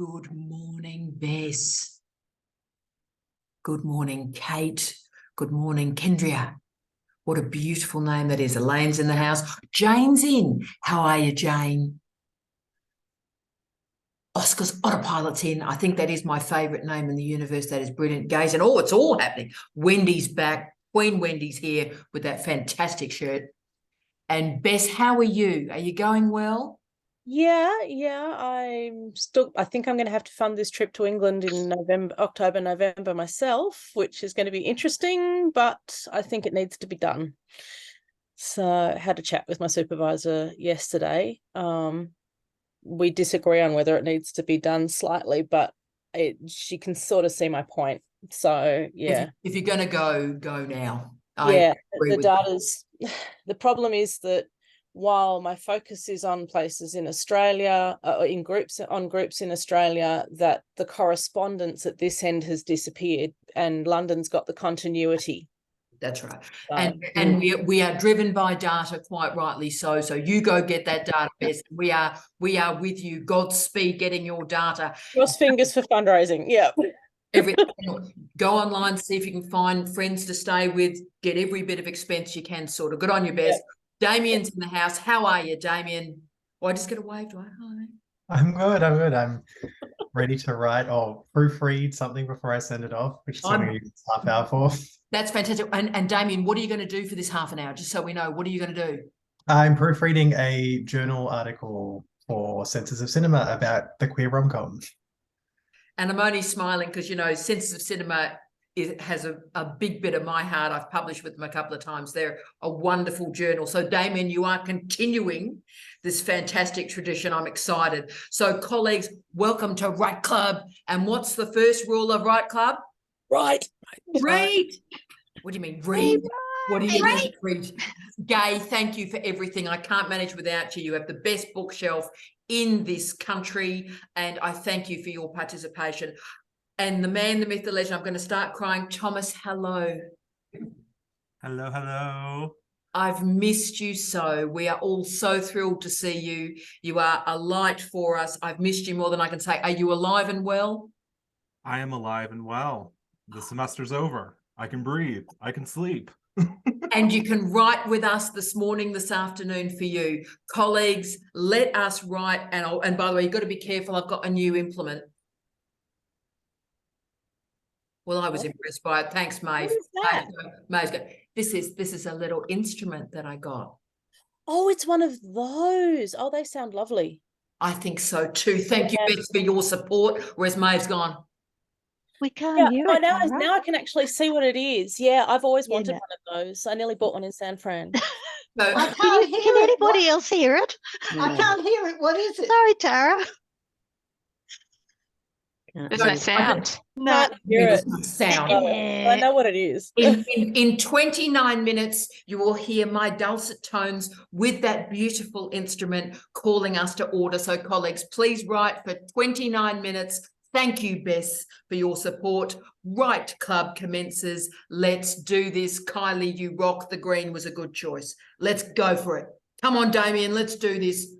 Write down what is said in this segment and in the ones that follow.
Good morning, Bess. Good morning, Kate. Good morning, Kendria. What a beautiful name that is. Elaine's in the house. Jane's in. How are you, Jane? Oscar's autopilot's in. I think that is my favourite name in the universe. That is brilliant. Gaze and it's all happening. Wendy's back. Queen Wendy's here with that fantastic shirt. And Bess, how are you? Are you going well? Yeah, I think I'm going to have to fund this trip to England in October, November myself, which is going to be interesting, but I think it needs to be done. So I had a chat with my supervisor yesterday. We disagree on whether it needs to be done slightly, but she can sort of see my point. So yeah. If you're going to go now. Yeah, the problem is that while my focus is on places in Australia, groups in Australia, that the correspondence at this end has disappeared and London's got the continuity. That's right. And we are driven by data, quite rightly so. So you go get that data, Bess. We are with you. Godspeed getting your data. Cross fingers for fundraising. Yeah. Go online, see if you can find friends to stay with, get every bit of expense you can sorted. Good on you, Bess. Yeah. Damien's in the house. How are you, Damien? Oh, I just get a wave, do I? Hi. I'm good. I'm ready to write or proofread something before I send it off, which is something I use half hour for. That's fantastic. And Damien, what are you going to do for this half an hour? Just so we know, what are you going to do? I'm proofreading a journal article for Senses of Cinema about the queer rom-com. And I'm only smiling because, you know, Senses of Cinema has a big bit of my heart. I've published with them a couple of times. They're a wonderful journal. So, Damien, you are continuing this fantastic tradition. I'm excited. So, colleagues, welcome to Write Club. And what's the first rule of Write Club? Right. Read. What do you mean, read? What do you mean, read? Gay, thank you for everything. I can't manage without you. You have the best bookshelf in this country, and I thank you for your participation. And the man, the myth, the legend, I'm going to start crying. Thomas, hello. Hello, hello. I've missed you so. We are all so thrilled to see you. You are a light for us. I've missed you more than I can say. Are you alive and well? I am alive and well. The semester's over. I can breathe. I can sleep. And you can write with us this morning, this afternoon for you. Colleagues, let us write. And by the way, you've got to be careful. I've got a new implement. Well, I was impressed by it. Thanks, Maeve. Maeve's good. This is a little instrument that I got. Oh, it's one of those. Oh, they sound lovely. I think so too. Thank you, Beth, for your support. Whereas Maeve's gone. We can't hear it. Now I can actually see what it is. Yeah, I've always wanted one of those. I nearly bought one in San Fran. So, can anybody else hear it? I can't hear it. What is it? Sorry, Tara. There's no sound. No, sound. I know what it is. In 29 minutes, you will hear my dulcet tones with that beautiful instrument calling us to order. So, colleagues, please write for 29 minutes. Thank you, Bess, for your support. Write Club commences. Let's do this. Kylie, you rock. The green was a good choice. Let's go for it. Come on, Damien, let's do this.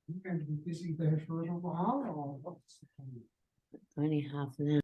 You're going to be busy there for a little while, or what's the plan? Only half an hour.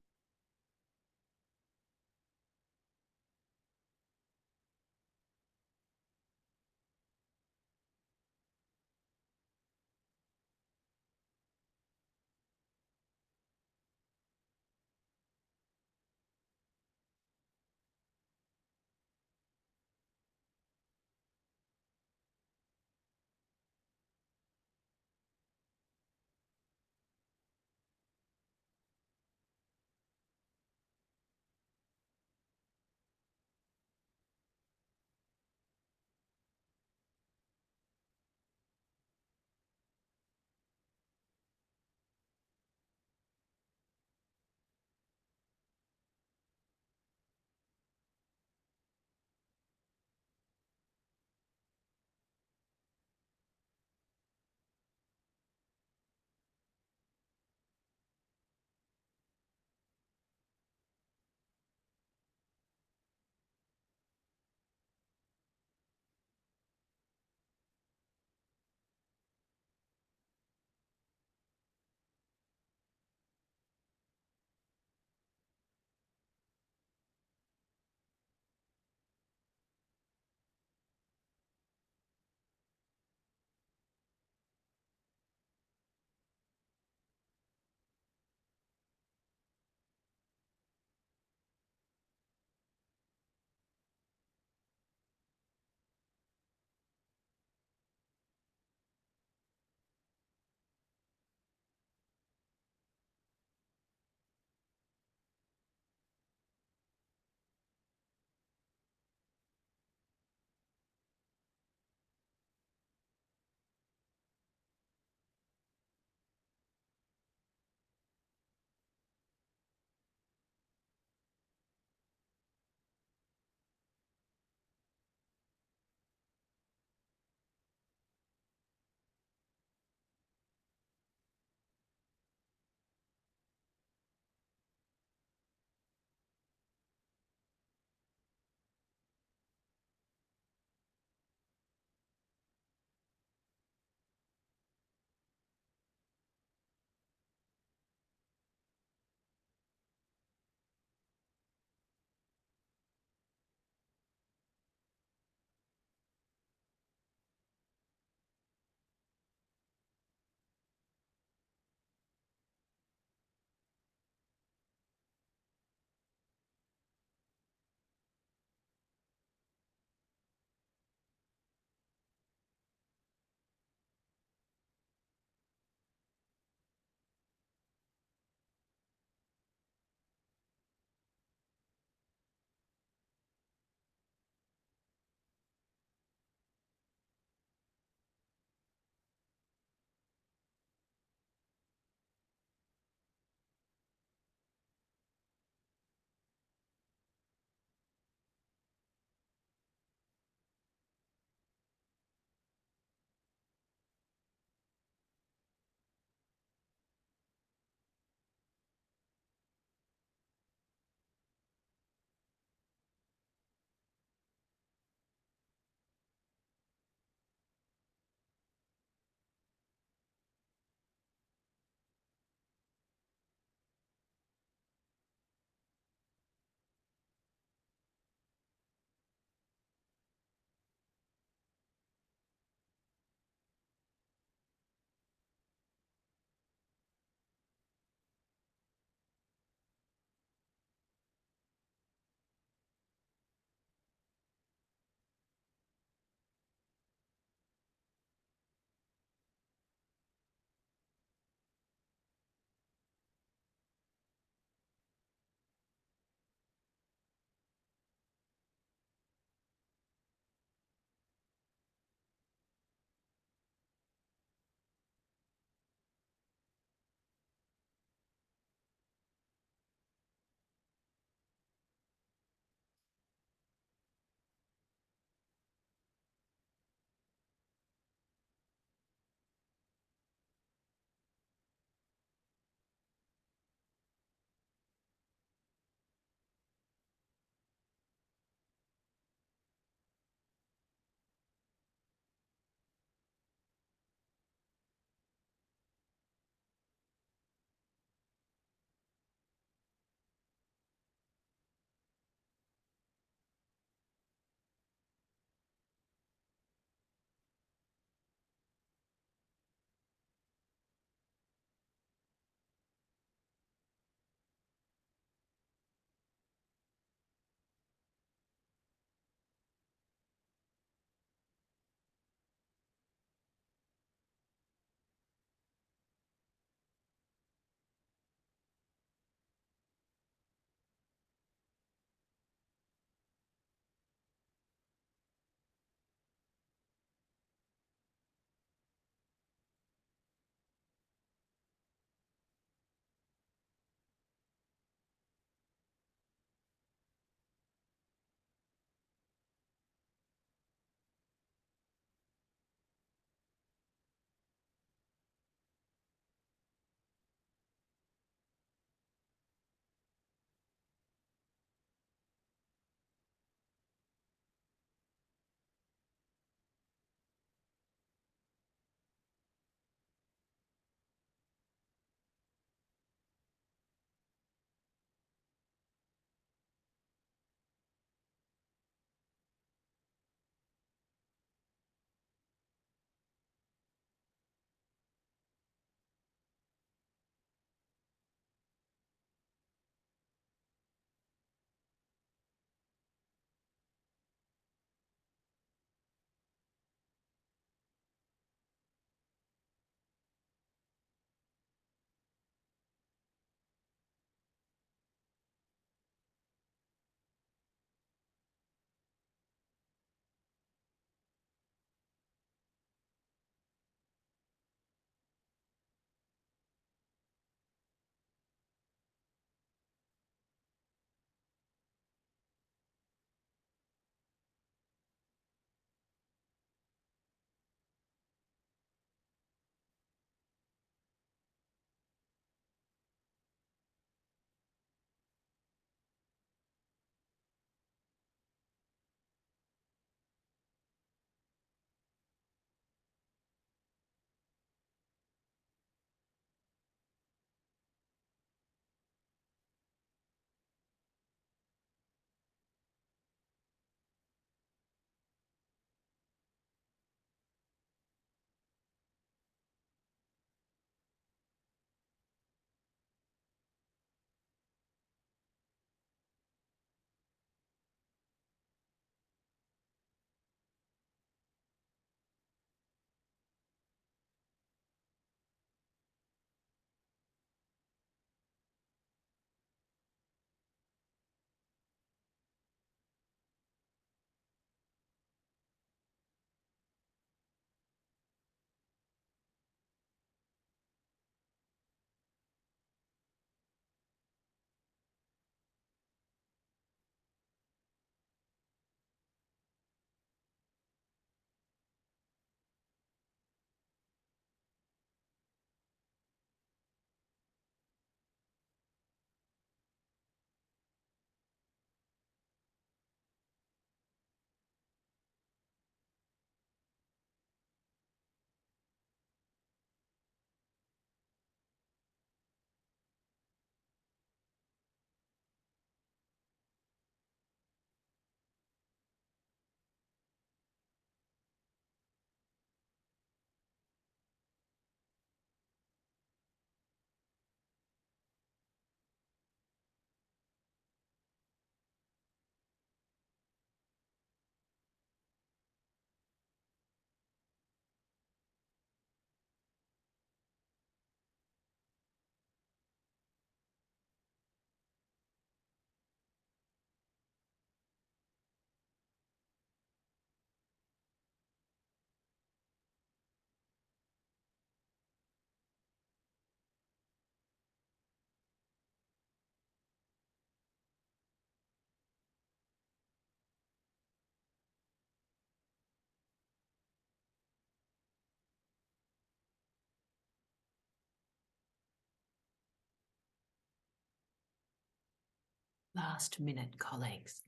Last minute, colleagues.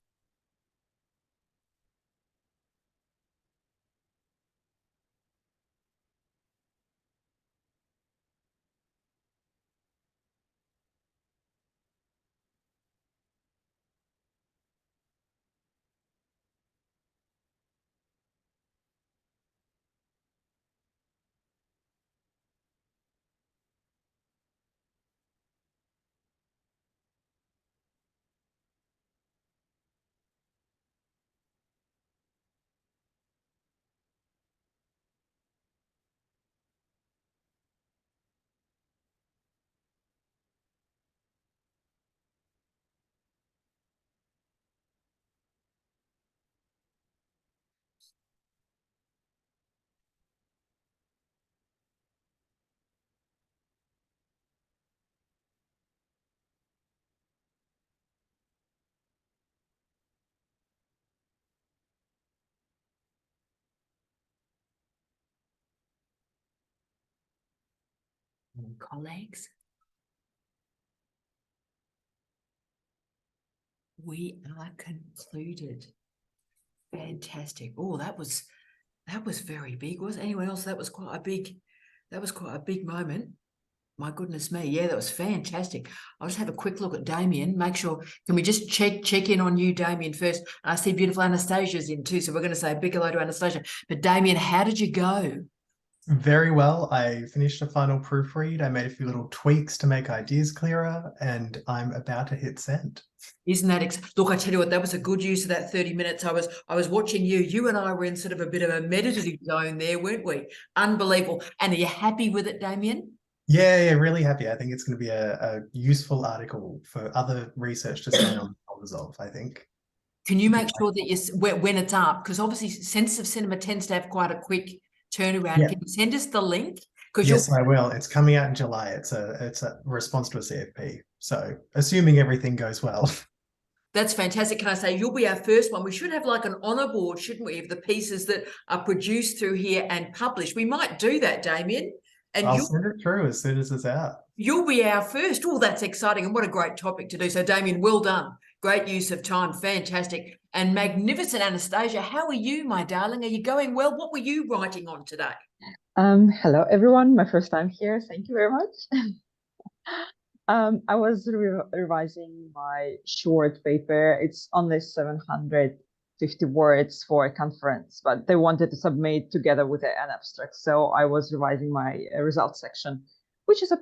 Colleagues, we are concluded. Fantastic. Oh, that was very big. Was anyone else? That was quite a big moment. My goodness me. Yeah, that was fantastic. I'll just have a quick look at Damien, make sure. Can we just check in on you, Damien, first? I see beautiful Anastasia's in too, so we're going to say a big hello to Anastasia. But Damien, how did you go? Very well. I finished a final proofread. I made a few little tweaks to make ideas clearer, and I'm about to hit send. Isn't that look, I tell you what, that was a good use of that 30 minutes. I was watching you and I were in sort of a bit of a meditative zone there, weren't we? Unbelievable. And are you happy with it, Damien? Yeah, really happy. I think it's going to be a useful article for other research to stand on Resolve, I think. Can you make sure that when it's up, because obviously Sensitive Cinema tends to have quite a quick turnaround. Yeah. Can you send us the link? Yes, I will. It's coming out in July. It's a response to a CFP. So assuming everything goes well. That's fantastic. Can I say you'll be our first one? We should have like an honour board, shouldn't we, of the pieces that are produced through here and published. We might do that, Damien. And I'll send it through as soon as it's out. You'll be our first. Oh, that's exciting. And what a great topic to do. So, Damien, well done. Great use of time. Fantastic. And magnificent Anastasia. How are you, my darling? Are you going well? What were you writing on today? Hello, everyone. My first time here. Thank you very much. I was revising my short paper. It's only 750 words for a conference, but they wanted to submit together with an abstract. So I was revising my results section, which is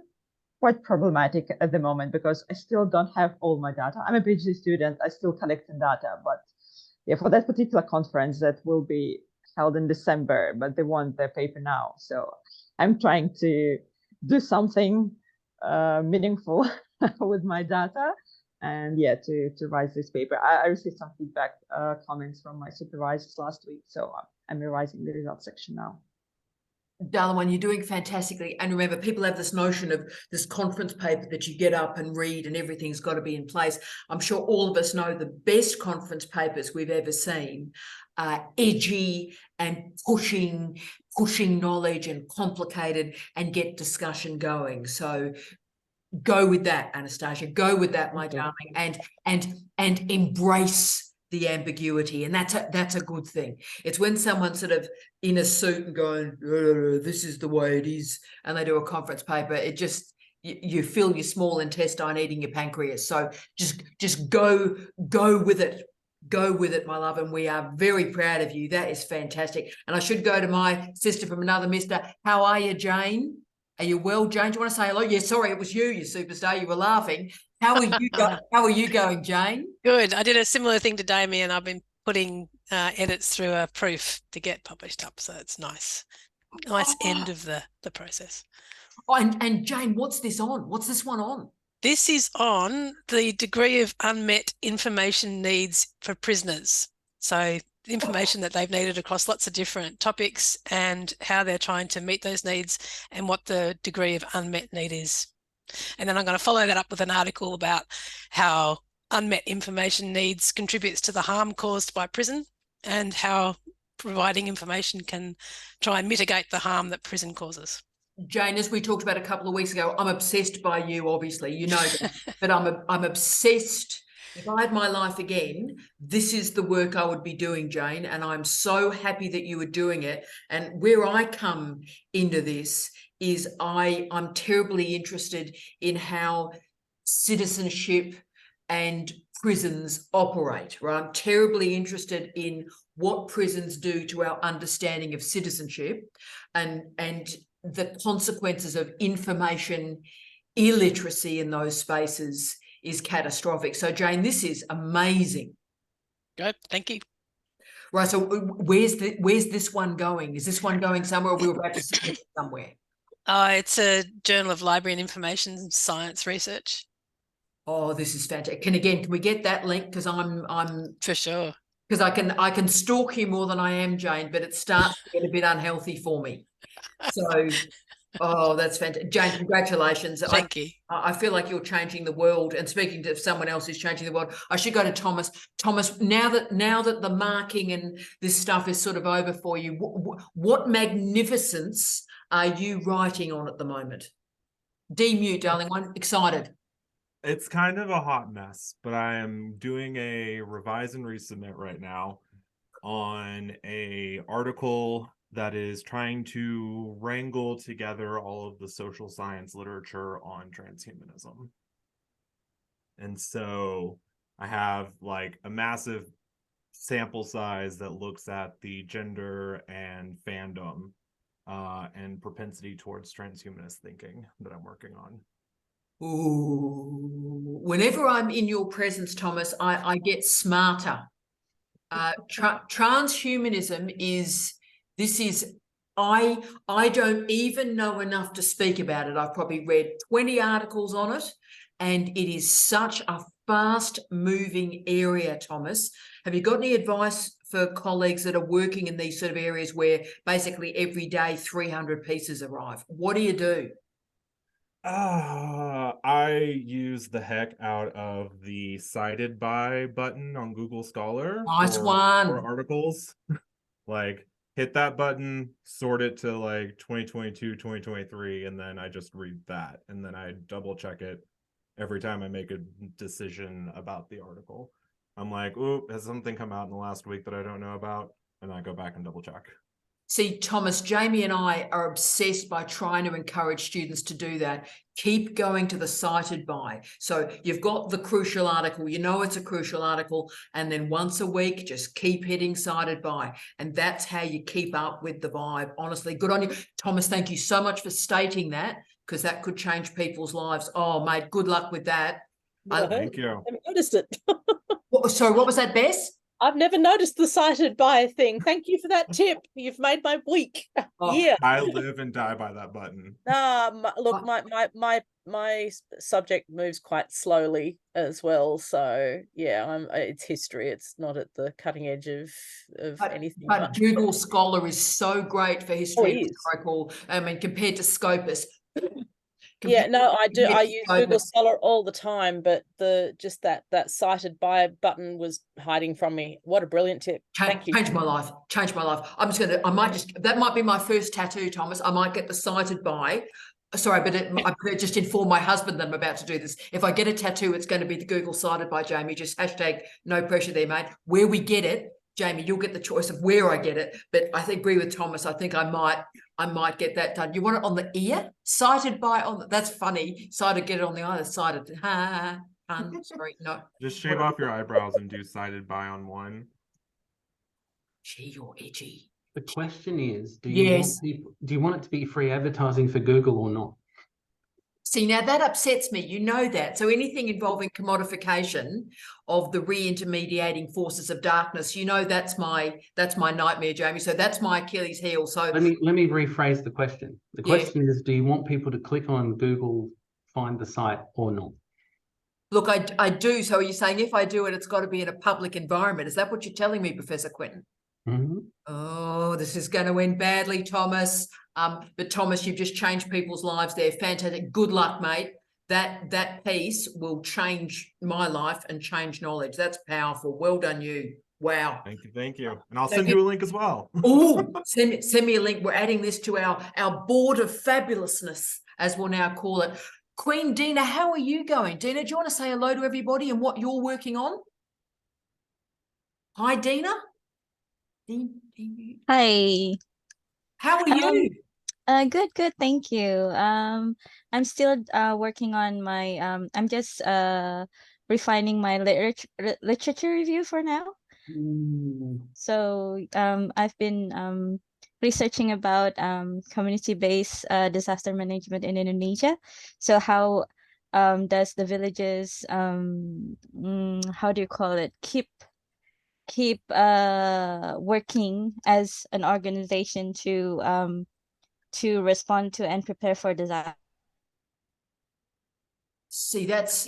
quite problematic at the moment because I still don't have all my data. I'm a PhD student. I still collecting data, but yeah, for that particular conference that will be held in December, but they want the paper now. So I'm trying to do something meaningful with my data and yeah, to revise this paper. I received some feedback, comments from my supervisors last week. So I'm revising the results section now. Darling, you're doing fantastically. And remember, people have this notion of this conference paper that you get up and read and everything's got to be in place. I'm sure all of us know the best conference papers we've ever seen are edgy and pushing knowledge and complicated and get discussion going. So go with that, Anastasia. Go with that, my darling, and embrace the ambiguity, and that's a good thing. It's when someone's sort of in a suit and going, this is the way it is, and they do a conference paper, it just you feel your small intestine eating your pancreas. So just go with it. Go with it, my love, and we are very proud of you. That is fantastic. And I should go to my sister from another mister. How are you, Jane? Are you well, Jane? Do you want to say hello? Yeah, sorry, it was you superstar. You were laughing. How are you How are you going, Jane? Good. I did a similar thing to Damien. I've been putting edits through a proof to get published up, so it's nice end of the process. Oh, and Jane, what's this on? What's this one on? This is on the degree of unmet information needs for prisoners. So the information that they've needed across lots of different topics and how they're trying to meet those needs and what the degree of unmet need is. And then I'm going to follow that up with an article about how unmet information needs contributes to the harm caused by prison and how providing information can try and mitigate the harm that prison causes. Jane, as we talked about a couple of weeks ago, I'm obsessed by you, obviously, you know that, but I'm obsessed If I had my life again, this is the work I would be doing, Jane, and I'm so happy that you were doing it. And where I come into this is I'm terribly interested in how citizenship and prisons operate, right? I'm terribly interested in what prisons do to our understanding of citizenship and the consequences of information illiteracy in those spaces is catastrophic. So Jane, this is amazing. Good, thank you. Right, so where's this one going? Is this one going somewhere, or we're about to submit it somewhere? It's a Journal of Library and Information Science Research. Oh, this is fantastic. Can we get that link? Because I'm for sure. Because I can stalk you more than I am, Jane, but it starts to get a bit unhealthy for me. So oh, that's fantastic. Jane, congratulations. Thank you. I feel like you're changing the world, and speaking to someone else who's changing the world, I should go to Thomas. Thomas, now that the marking and this stuff is sort of over for you, what magnificence are you writing on at the moment? Demute, darling. I'm excited. It's kind of a hot mess, but I am doing a revise and resubmit right now on a article that is trying to wrangle together all of the social science literature on transhumanism. And so I have like a massive sample size that looks at the gender and fandom and propensity towards transhumanist thinking that I'm working on. Ooh, whenever I'm in your presence, Thomas, I get smarter. Transhumanism is, I don't even know enough to speak about it. I've probably read 20 articles on it, and it is such a fast moving area, Thomas. Have you got any advice for colleagues that are working in these sort of areas where basically every day 300 pieces arrive? What do you do? I use the heck out of the cited by button on Google Scholar. Nice for articles. Like, hit that button, sort it to like 2022, 2023, and then I just read that. And then I double check it every time I make a decision about the article. I'm like, ooh, has something come out in the last week that I don't know about? And I go back and double check. See, Thomas, Jamie and I are obsessed by trying to encourage students to do that. Keep going to the cited by. So you've got the crucial article, you know it's a crucial article, and then once a week, just keep hitting cited by. And that's how you keep up with the vibe. Honestly, good on you. Thomas, thank you so much for stating that, because that could change people's lives. Oh, mate, good luck with that. Thank you. I haven't noticed it. Sorry, what was that, Bess? I've never noticed the cited by thing. Thank you for that tip. You've made my week. Oh, yeah. I live and die by that button. Look, my subject moves quite slowly as well. So yeah, it's history. It's not at the cutting edge of anything. But Google Scholar is so great for history. I mean, compared to Scopus. Yeah, no, I do. I use Google Scholar all the time, but that cited by button was hiding from me. What a brilliant tip. Thank you. Changed my life. Changed my life. That might be my first tattoo, Thomas. I might get the cited by. Sorry, but I just inform my husband that I'm about to do this. If I get a tattoo, it's going to be the Google cited by Jamie. Just hashtag no pressure there, mate. Where we get it, Jamie, you'll get the choice of where I get it. But I agree with Thomas. I think I might get that done. You want it on the ear? Cited by on the, that's funny. Cited, get it on the eye. Cited. Sorry, no. Just shave off your eyebrows and do cited by on one. Gee, you're edgy. The question is, do you want it to be free advertising for Google or not? See, now that upsets me. You know that. So anything involving commodification of the re-intermediating forces of darkness, you know, that's my nightmare, Jamie. So that's my Achilles heel. So let me rephrase the question. The question is, do you want people to click on Google, find the site or not? Look, I do. So are you saying if I do it, it's got to be in a public environment? Is that what you're telling me, Professor Quinton? Mm-hmm. Oh, this is going to end badly, Thomas. But Thomas, you've just changed people's lives there. Fantastic. Good luck, mate. That piece will change my life and change knowledge. That's powerful. Well done, you. Wow. Thank you. And I'll send you a link as well. Oh, send me a link. We're adding this to our board of fabulousness, as we'll now call it. Queen Dina, how are you going? Dina, do you want to say hello to everybody and what you're working on? Hi, Dina. Hi. How are you? Good, thank you. I'm still working on my I'm just refining my literature review for now. So I've been researching about community-based disaster management in Indonesia. So how does the villages how do you call it, keep working as an organization to respond to and prepare for disaster. See, that's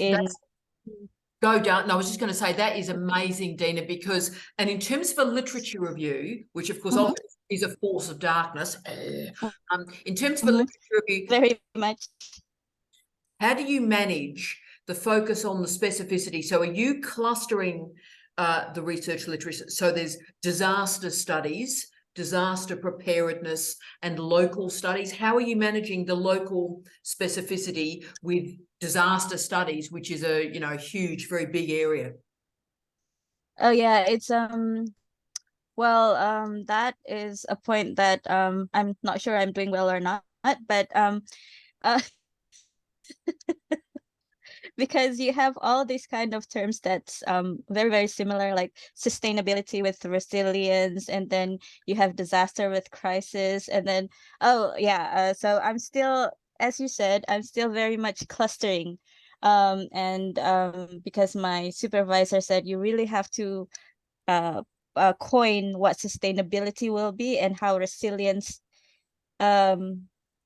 go down. No, I was just going to say that is amazing, Dina, because, and in terms of a literature review, which of course often is a force of darkness, in terms of a literature review, very much. How do you manage the focus on the specificity? So are you clustering the research literacy? So there's disaster studies, disaster preparedness, and local studies. How are you managing the local specificity with disaster studies, which is a, you know, huge, very big area? Oh yeah, it's well, that is a point that I'm not sure I'm doing well or not, but because you have all these kind of terms that's very, very similar, like sustainability with resilience, and then you have disaster with crisis, and then so I'm still, as you said, I'm still very much clustering, and because my supervisor said you really have to coin what sustainability will be and how resilience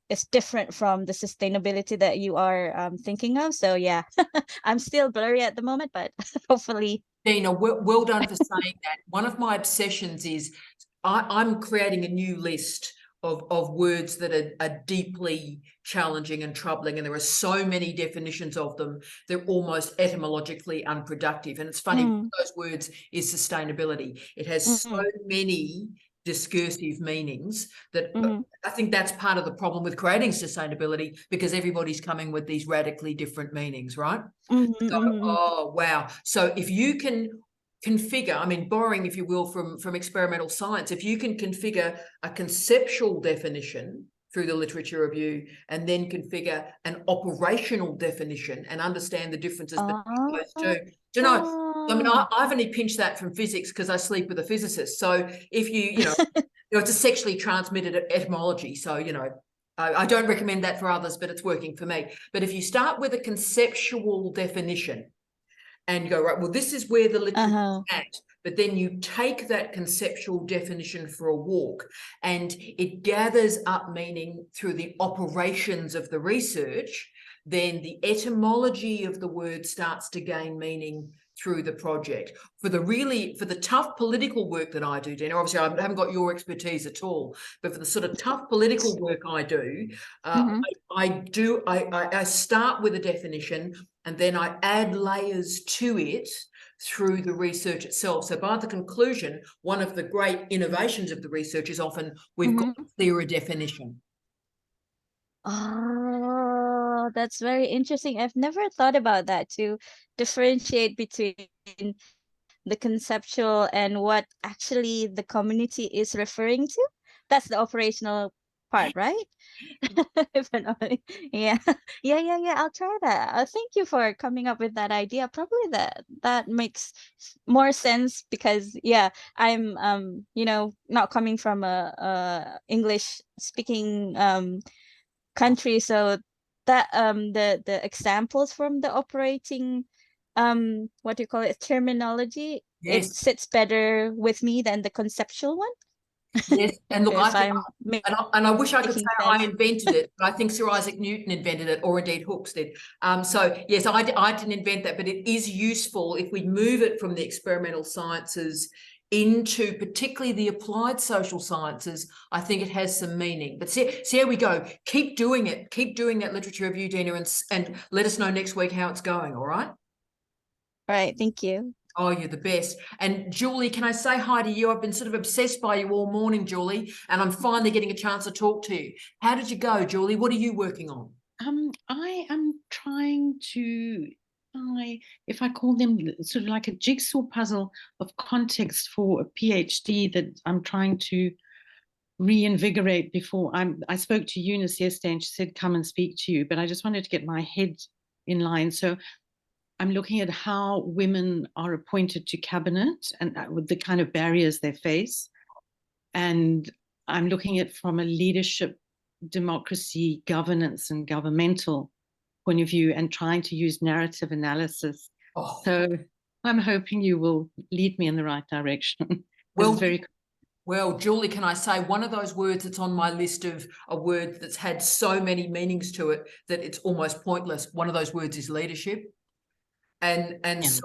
is different from the sustainability that you are thinking of. So yeah, I'm still blurry at the moment, but hopefully. Dina, well done for saying that. One of my obsessions is I'm creating a new list of words that are deeply challenging and troubling, and there are so many definitions of them, they're almost etymologically unproductive. And it's funny, one of those words is sustainability. It has so many discursive meanings that I think that's part of the problem with creating sustainability, because everybody's coming with these radically different meanings, right? Oh, wow. So if you can configure, I mean, borrowing, if you will, from experimental science, if you can configure a conceptual definition through the literature review and then configure an operational definition and understand the differences between those two. Do you know, I mean, I've only pinched that from physics because I sleep with a physicist. So if you know, it's a sexually transmitted etymology. So, you know, I don't recommend that for others, but it's working for me. But if you start with a conceptual definition and you go, right, well, this is where the literature is at, but then you take that conceptual definition for a walk and it gathers up meaning through the operations of the research, then the etymology of the word starts to gain meaning through the project. For the tough political work that I do, Dina, obviously I haven't got your expertise at all, but for the sort of tough political work I do, I start with a definition and then I add layers to it through the research itself. So by the conclusion, one of the great innovations of the research is often we've got a clearer definition. Oh, that's very interesting. I've never thought about that, to differentiate between the conceptual and what actually the community is referring to. That's the operational part, right? Yeah. I'll try that. Thank you for coming up with that idea. Probably that makes more sense because I'm you know, not coming from a English speaking country, so that the examples from the operating what do you call it, terminology, it sits better with me than the conceptual one. Yes, and look, I wish I could say I invented it, but I think Sir Isaac Newton invented it, or indeed Hooks did. So yes, I didn't invent that, but it is useful if we move it from the experimental sciences into particularly the applied social sciences. I think it has some meaning. But see how we go. Keep doing it. Keep doing that literature review, Dina, and let us know next week how it's going. All right. All right. Thank you. Oh, you're the best. And Julie, can I say hi to you? I've been sort of obsessed by you all morning, Julie, and I'm finally getting a chance to talk to you. How did you go, Julie? What are you working on? I am trying to, if I call them sort of like a jigsaw puzzle of context for a PhD that I'm trying to reinvigorate before I spoke to Eunice yesterday and she said, come and speak to you, but I just wanted to get my head in line. So I'm looking at how women are appointed to cabinet and with the kind of barriers they face. And I'm looking at from a leadership, democracy, governance and governmental point of view and trying to use narrative analysis. Oh. So I'm hoping you will lead me in the right direction. Well, Julie, can I say one of those words that's on my list of a word that's had so many meanings to it that it's almost pointless. One of those words is leadership. And so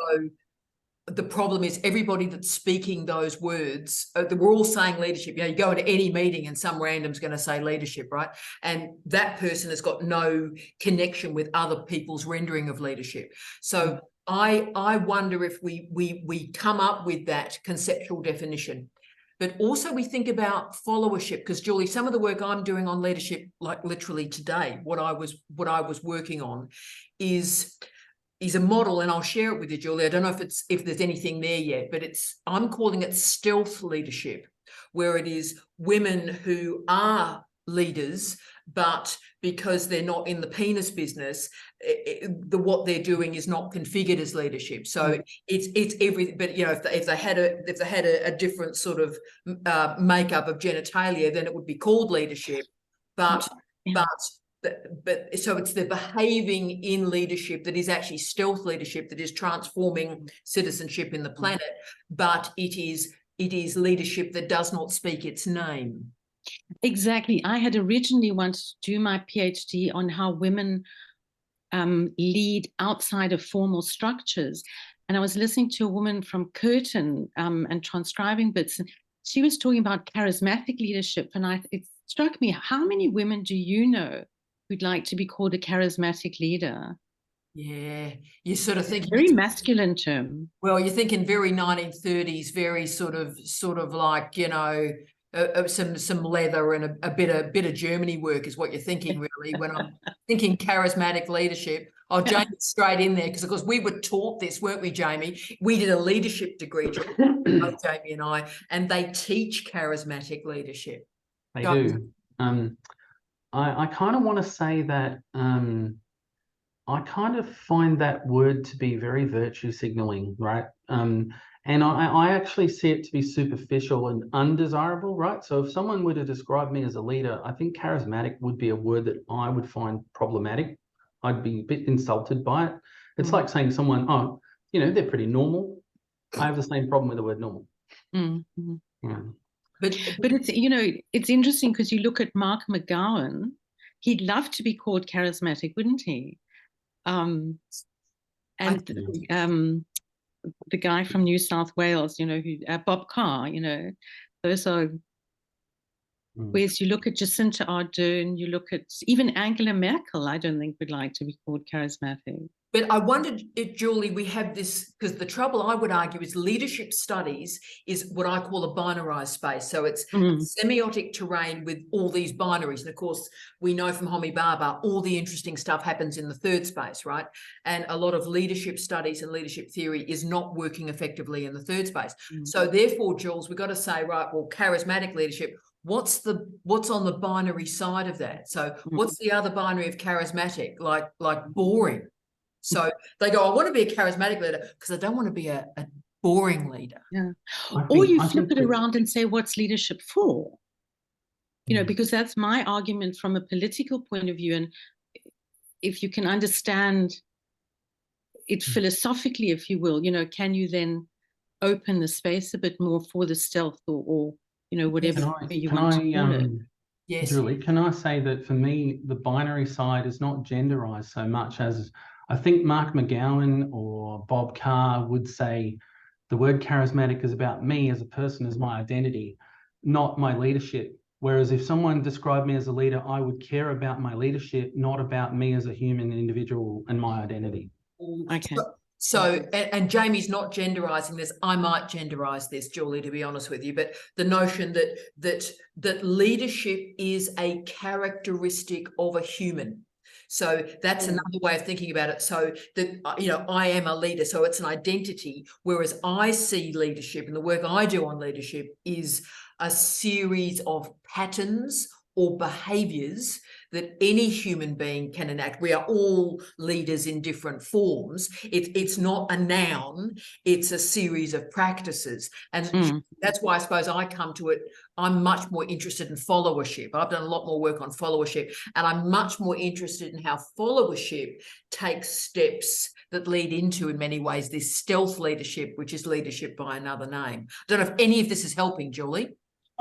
the problem is everybody that's speaking those words, we're all saying leadership. You know, you go into any meeting and some random's going to say leadership, right? And that person has got no connection with other people's rendering of leadership. So I wonder if we come up with that conceptual definition. But also we think about followership, because Julie, some of the work I'm doing on leadership, like literally today, what I was working on is a model, and I'll share it with you, Julie. I don't know if there's anything there yet, but I'm calling it stealth leadership, where it is women who are leaders, but because they're not in the penis business, what they're doing is not configured as leadership. So it's everything. But you know, if they had a different sort of makeup of genitalia, then it would be called leadership. But so it's the behaving in leadership that is actually stealth leadership, that is transforming citizenship in the planet. But it is leadership that does not speak its name. Exactly. I had originally wanted to do my PhD on how women lead outside of formal structures. And I was listening to a woman from Curtin and transcribing bits. And she was talking about charismatic leadership. And it struck me, how many women do you know who'd like to be called a charismatic leader? Yeah, you sort of think very masculine term. Well, you're thinking very 1930s, very sort of like, you know, some leather and a bit of Germany work is what you're thinking, really, when I'm thinking charismatic leadership. Oh, Jamie's straight in there, because of course we were taught this, weren't we, Jamie? We did a leadership degree, Jamie and I, and they teach charismatic leadership. They do. I kind of want to say that I kind of find that word to be very virtue signaling, right? And I actually see it to be superficial and undesirable, right? So if someone were to describe me as a leader, I think charismatic would be a word that I would find problematic. I'd be a bit insulted by it. It's like saying to someone, oh, you know, they're pretty normal. I have the same problem with the word normal. Mm-hmm. Yeah. But it's, you know, it's interesting because you look at Mark McGowan, he'd love to be called charismatic, wouldn't he? The guy from New South Wales, you know, who Bob Carr, you know, those are. Whereas you look at Jacinta Ardern, you look at even Angela Merkel, I don't think would like to be called charismatic. But I wondered if, Julie, we have this, because the trouble I would argue is leadership studies is what I call a binarized space. So it's semiotic terrain with all these binaries. And of course, we know from Homi Bhabha, all the interesting stuff happens in the third space, right? And a lot of leadership studies and leadership theory is not working effectively in the third space. So therefore, Jules, we've got to say, right, well, charismatic leadership, what's on the binary side of that? So what's the other binary of charismatic, like boring? So they go, I want to be a charismatic leader because I don't want to be a boring leader. Yeah. Or you flip it around and say, what's leadership for? You know, because that's my argument from a political point of view. And if you can understand it philosophically, if you will, you know, can you then open the space a bit more for the stealth or you know, whatever you want to call it? Yes. Julie, can I say that for me, the binary side is not genderized so much as I think Mark McGowan or Bob Carr would say the word charismatic is about me as a person, as my identity, not my leadership. Whereas if someone described me as a leader, I would care about my leadership, not about me as a human individual and my identity. Okay. So, and Jamie's not genderizing this. I might genderize this, Julie, to be honest with you, but the notion that leadership is a characteristic of a human. So that's another way of thinking about it. So that, you know, I am a leader, so it's an identity, whereas I see leadership and the work I do on leadership is a series of patterns or behaviors that any human being can enact. We are all leaders in different forms. It's not a noun, it's a series of practices. And that's why I suppose I come to it, I'm much more interested in followership. I've done a lot more work on followership, and I'm much more interested in how followership takes steps that lead into, in many ways, this stealth leadership, which is leadership by another name. I don't know if any of this is helping, Julie.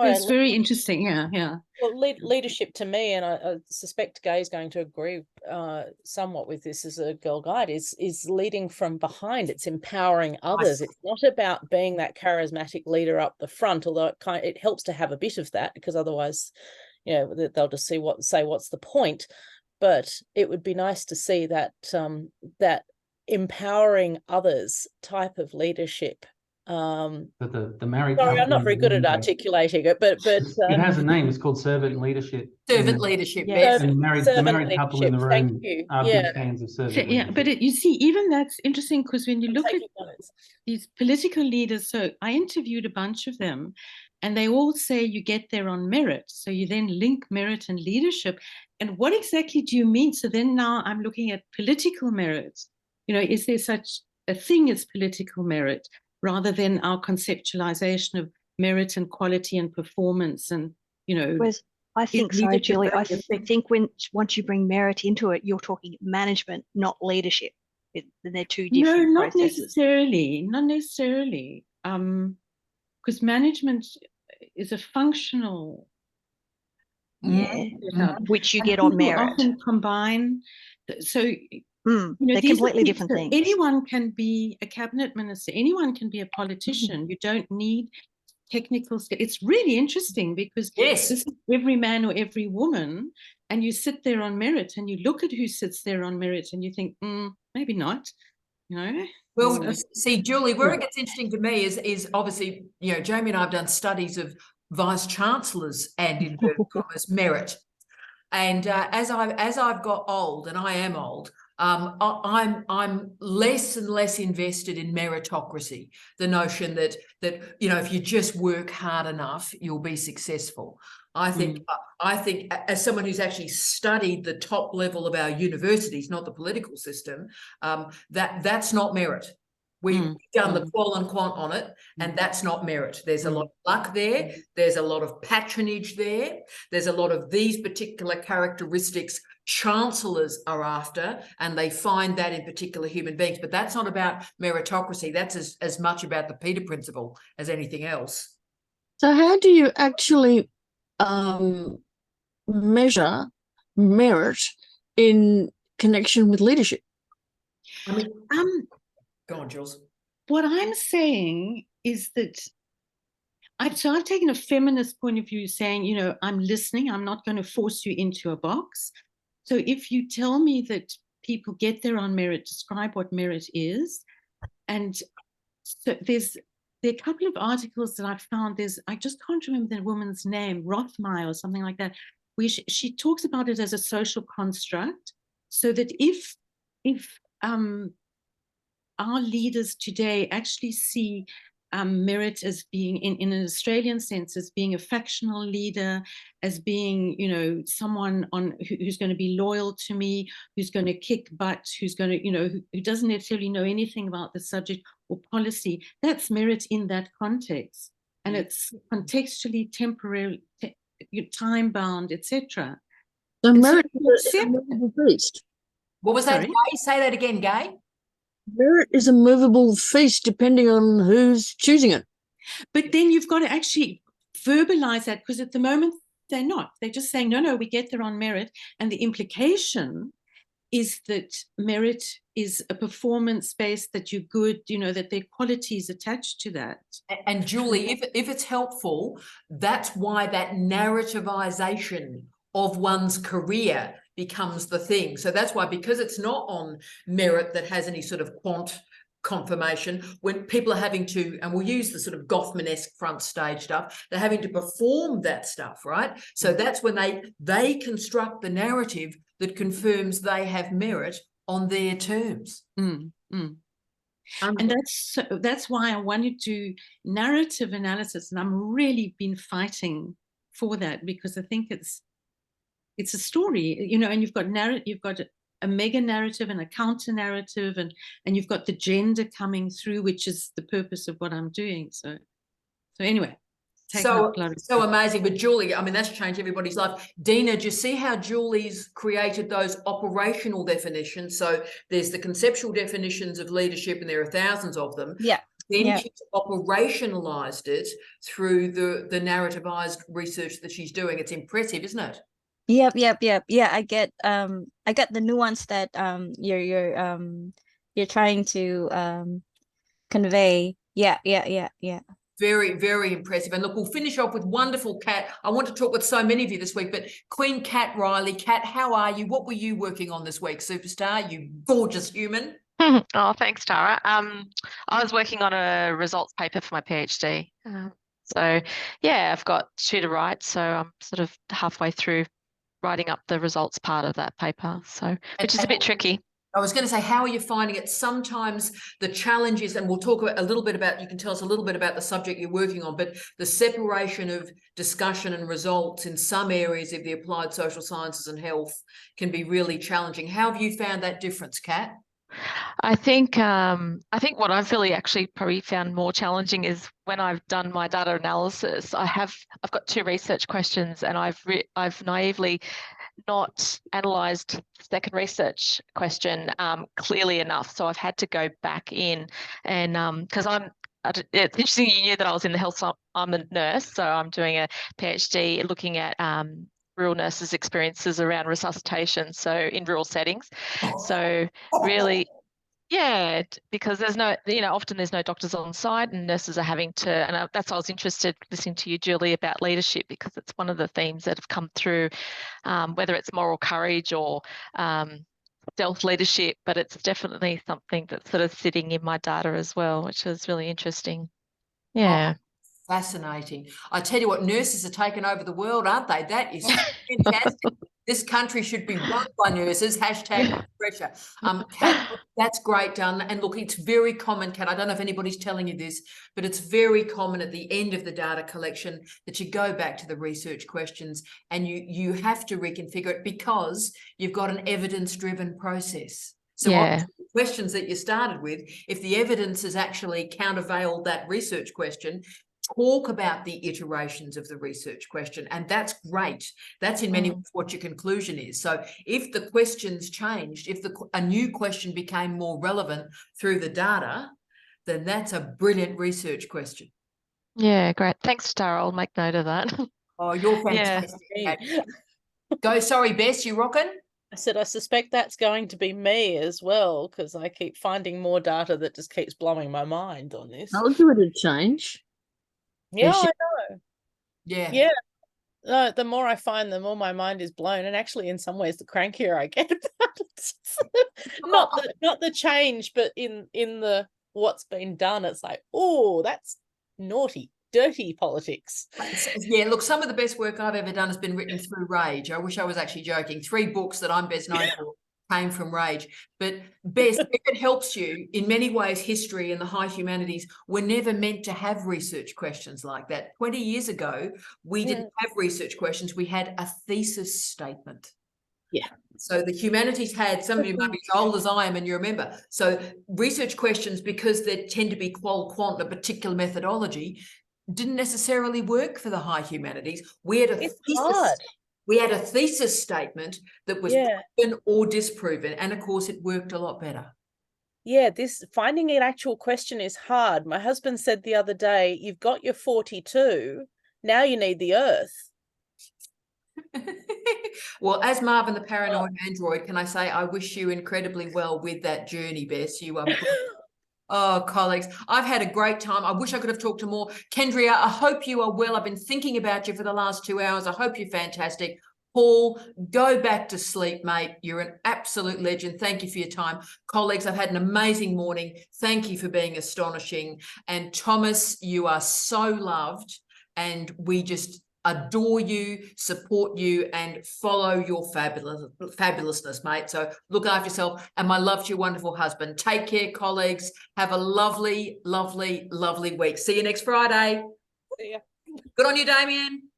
It's very interesting. Yeah. Well, leadership to me, and I suspect Gay's going to agree somewhat with this as a Girl Guide, is leading from behind. It's empowering others. It's not about being that charismatic leader up the front, although it helps to have a bit of that, because otherwise, you know, they'll just say what's the point. But it would be nice to see that that empowering others type of leadership. The married Sorry, I'm not couple very good at articulating it, but it has a name. It's called servant leadership. Servant leadership, yes. And the married couple in the room are big Yeah. fans of servant So, leadership. but you see, even that's interesting, because when you I'm look at taking notes. these political leaders, so I interviewed a bunch of them, and they all say you get there on merit. So you then link merit and leadership. And what exactly do you mean? So then now I'm looking at political merit. You know, is there such a thing as political merit, rather than our conceptualization of merit and quality and performance and, you know. Whereas I think so, leadership Julie. I really a thing? think once you bring merit into it, you're talking management, not leadership. They're two different No, not processes. necessarily. Not necessarily. Because management is a functional, Yeah, setup. which you And get on people merit. often combine. So you know, They're these are completely things different that things. anyone can be a cabinet minister. Anyone can be a politician. You don't need technical skill. It's really interesting, because Yes. this is every man or every woman, and you sit there on merit, and you look at who sits there on merit, and you think, maybe not. You know. Well, see, Julie, where Yeah. it gets interesting to me is obviously, you know, Jamie and I have done studies of vice chancellors and inverted commas merit. And as I've got old, and I am old, I'm less and less invested in meritocracy. The notion that you know, if you just work hard enough, you'll be successful. I think as someone who's actually studied the top level of our universities, not the political system, that's not merit. We've done the qual and quant on it, and that's not merit. There's a lot of luck there. There's a lot of patronage there. There's a lot of these particular characteristics chancellors are after, and they find that in particular human beings. But that's not about meritocracy. That's as much about the Peter Principle as anything else. So how do you actually measure merit in connection with leadership? I mean, go on, Jules. What I'm saying is that I've taken a feminist point of view, saying, you know, I'm listening. I'm not going to force you into a box. So if you tell me that people get there on merit, describe what merit is. And so there are a couple of articles that I've found. I just can't remember the woman's name, Rothmeier or something like that, where she talks about it as a social construct, so that if our leaders today actually see merit as being, in an Australian sense, as being a factional leader, as being, you know, someone who's going to be loyal to me, who's going to kick butt, who's going to, you know, who doesn't necessarily know anything about the subject or policy. That's merit in that context, and it's contextually, temporary, time bound, etc. So merit is a movable feast. What was that, Sorry? Gay? Say that again, Gay. Merit is a movable feast depending on who's choosing it. But then you've got to actually verbalize that, because at the moment they're not. They're just saying, no, we get there on merit. And the implication is that merit is a performance based, that you're good, you know, that there are qualities attached to that. And Julie, if it's helpful, that's why that narrativization of one's career becomes the thing. So that's why, because it's not on merit that has any sort of quant confirmation when people are having to, and we'll use the sort of Goffman-esque front stage stuff, they're having to perform that stuff, right? So that's when they construct the narrative that confirms they have merit on their terms. And that's why I wanted to narrative analysis, and I'm really been fighting for that, because I think it's a story, you know, and you've got a mega narrative and a counter narrative, and you've got the gender coming through, which is the purpose of what I'm doing. So anyway. So amazing. But Julie, I mean, that's changed everybody's life. Dina, do you see how Julie's created those operational definitions? So there's the conceptual definitions of leadership, and there are thousands of them. Yeah. Then she's operationalized it through the narrativized research that she's doing. It's impressive, isn't it? Yep. Yeah, I get the nuance that you're trying to convey. Yeah. Very, very impressive. And look, we'll finish off with wonderful Kat. I want to talk with so many of you this week, but Queen Kat Riley. Kat, how are you? What were you working on this week, superstar? You gorgeous human. Oh, thanks, Tara. I was working on a results paper for my PhD. So yeah, I've got 2 to write. So I'm sort of halfway through writing up the results part of that paper. So, which is a bit tricky. I was going to say, how are you finding it? Sometimes the challenge is, and we'll talk about a little bit about, you can tell us a little bit about the subject you're working on, but the separation of discussion and results in some areas of the applied social sciences and health can be really challenging. How have you found that difference, Kat? I think what I've really actually probably found more challenging is when I've done my data analysis. I've got 2 research questions, and I've naively not analysed the second research question clearly enough. So I've had to go back in, and because it's interesting you knew that I was in the health. I'm a nurse, so I'm doing a PhD looking at rural nurses' experiences around resuscitation, so in rural settings. So really, yeah, because there's no, often there's no doctors on site, and nurses are having to, and that's why I was interested listening to you, Julie, about leadership, because it's one of the themes that have come through, whether it's moral courage or stealth leadership, but it's definitely something that's sort of sitting in my data as well, which is really interesting. Yeah. Fascinating. I tell you what, nurses are taking over the world, aren't they? That is fantastic. This country should be run by nurses. Hashtag pressure. Kat, that's great done. And look, it's very common, Kat. I don't know if anybody's telling you this, but it's very common at the end of the data collection that you go back to the research questions, and you have to reconfigure it, because you've got an evidence-driven process. So the questions that you started with, if the evidence has actually countervailed that research question, talk about the iterations of the research question, and that's great. That's in many ways what your conclusion is. So if the questions changed, if a new question became more relevant through the data, then that's a brilliant research question. Yeah, great. Thanks, Tara. I'll make note of that. Oh, you're fantastic. Go, sorry, Bess, you rocking? I said, I suspect that's going to be me as well, because I keep finding more data that just keeps blowing my mind on this. I'll give it a change. Yeah, I know. Yeah. No, the more I find, the more my mind is blown, and actually, in some ways, the crankier I get about it. not the change, but in the what's been done. It's like, oh, that's naughty, dirty politics. Yeah, look, some of the best work I've ever done has been written through Rage. I wish I was actually joking. 3 books that I'm best known for came from Rage. But Bess, if it helps you, in many ways, history and the high humanities were never meant to have research questions like that. 20 years ago, we didn't have research questions. We had a thesis statement. Yeah. So the humanities had, some of you might be as old as I am, and you remember. So research questions, because they tend to be qual-quant, a particular methodology, didn't necessarily work for the high humanities. We had a thesis. We had a thesis statement that was proven or disproven, and of course it worked a lot better. Yeah, this finding an actual question is hard. My husband said the other day, you've got your 42, now you need the Earth. Well, as Marvin the Paranoid Android, can I say I wish you incredibly well with that journey, Bess. You are Oh, colleagues, I've had a great time. I wish I could have talked to more. Kendria, I hope you are well. I've been thinking about you for the last 2 hours. I hope you're fantastic. Paul, go back to sleep, mate. You're an absolute legend. Thank you for your time. Colleagues, I've had an amazing morning. Thank you for being astonishing. And Thomas, you are so loved, and we just adore you, support you, and follow your fabulousness, mate. So look after yourself, and my love to your wonderful husband. Take care, colleagues. Have a lovely, lovely, lovely week. See you next Friday. See ya. Good on you, Damien.